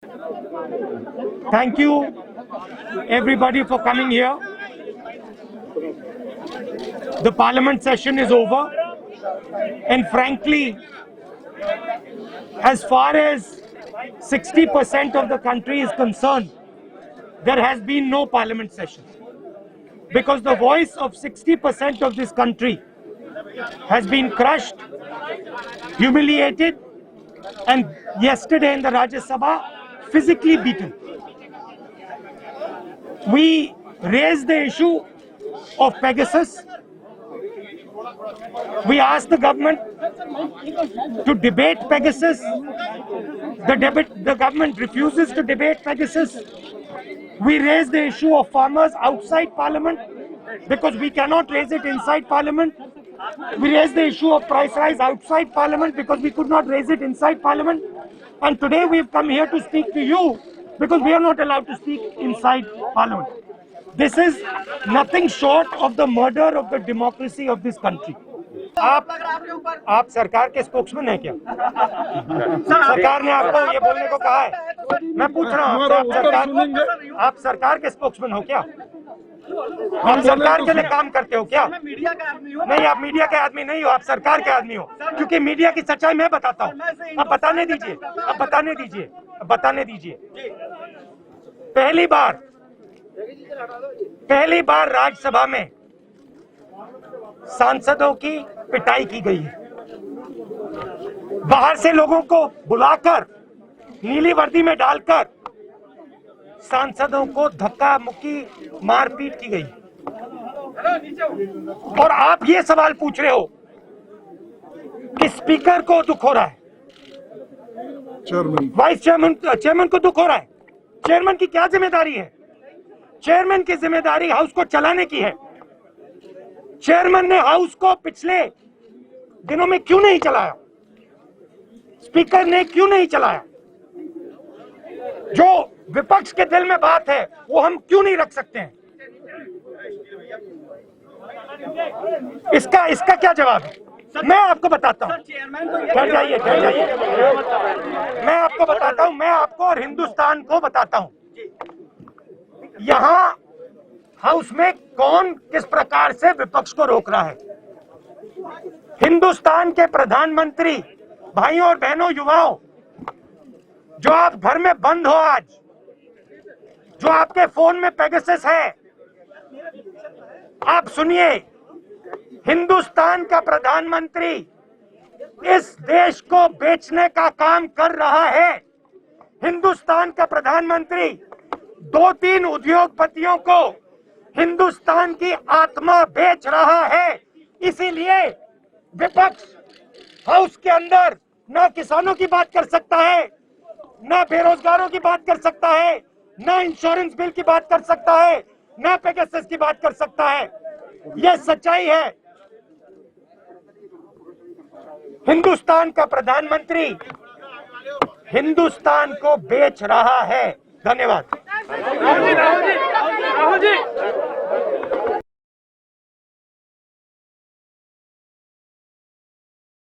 Thank you, everybody, for coming here. The parliament session is over, and frankly, as far as 60% of the country is concerned, there has been no parliament session, because the voice of 60% of this country has been crushed, humiliated, and yesterday in the Rajya Sabha, physically beaten. We raised the issue of Pegasus. We asked the government to debate Pegasus. The government refuses to debate Pegasus. We raised the issue of farmers outside Parliament because we cannot raise it inside Parliament. We raised the issue of price rise outside Parliament because we could not raise it inside Parliament. And today we've come here to speak to you because we are not allowed to speak inside Parliament. This is nothing short of the murder of the democracy of this country. आप सरकार के spokesman हैं क्या? सरकार ने आपको ये बोलने को कहा है? मैं पूछ रहा हूँ आप सरकार के स्पोक्समैन हो क्या? आप सरकार के लिए काम करते हो क्या? नहीं, आप मीडिया के आदमी नहीं हो, आप सरकार के आदमी हो, क्योंकि मीडिया की सच्चाई मैं बताता हूँ। अब बताने दीजिए। पहली बार राज्यसभा में सांसदों की पिटाई की गई है। बाहर से लोगों को बुलाकर नीली वर्दी में डालकर सांसदों को धक्का मुक्की मारपीट की गई। और आप ये सवाल पूछ रहे हो कि स्पीकर को दुख हो रहा है, वाइस चेयरमैन को दुख हो रहा है। चेयरमैन की क्या जिम्मेदारी है? चेयरमैन की जिम्मेदारी हाउस को चलाने की है। चेयरमैन ने हाउस को पिछले दिनों में क्यों नहीं चलाया? स्पीकर ने क्यों नहीं चलाया? जो विपक्ष के दिल में बात है वो हम क्यों नहीं रख सकते हैं? इसका क्या जवाब है? मैं आपको बताता हूं। ठहर जाइए। मैं आपको बताता हूं, मैं आपको और हिंदुस्तान को बताता हूं यहां हाउस में कौन किस प्रकार से विपक्ष को रोक रहा है। हिंदुस्तान के प्रधानमंत्री, भाइयों और बहनों, युवाओं, जो आप घर में बंद हो आज, जो आपके फोन में पेगासस है, आप सुनिए, हिंदुस्तान का प्रधानमंत्री इस देश को बेचने का काम कर रहा है। हिंदुस्तान का प्रधानमंत्री 2-3 उद्योगपतियों को हिंदुस्तान की आत्मा बेच रहा है। इसीलिए विपक्ष हाउस के अंदर ना किसानों की बात कर सकता है, ना बेरोजगारों की बात कर सकता है, ना इंश्योरेंस बिल की बात कर सकता है, ना पेगासस की बात कर सकता है। यह सच्चाई है। हिंदुस्तान का प्रधानमंत्री हिंदुस्तान को बेच रहा है। धन्यवाद।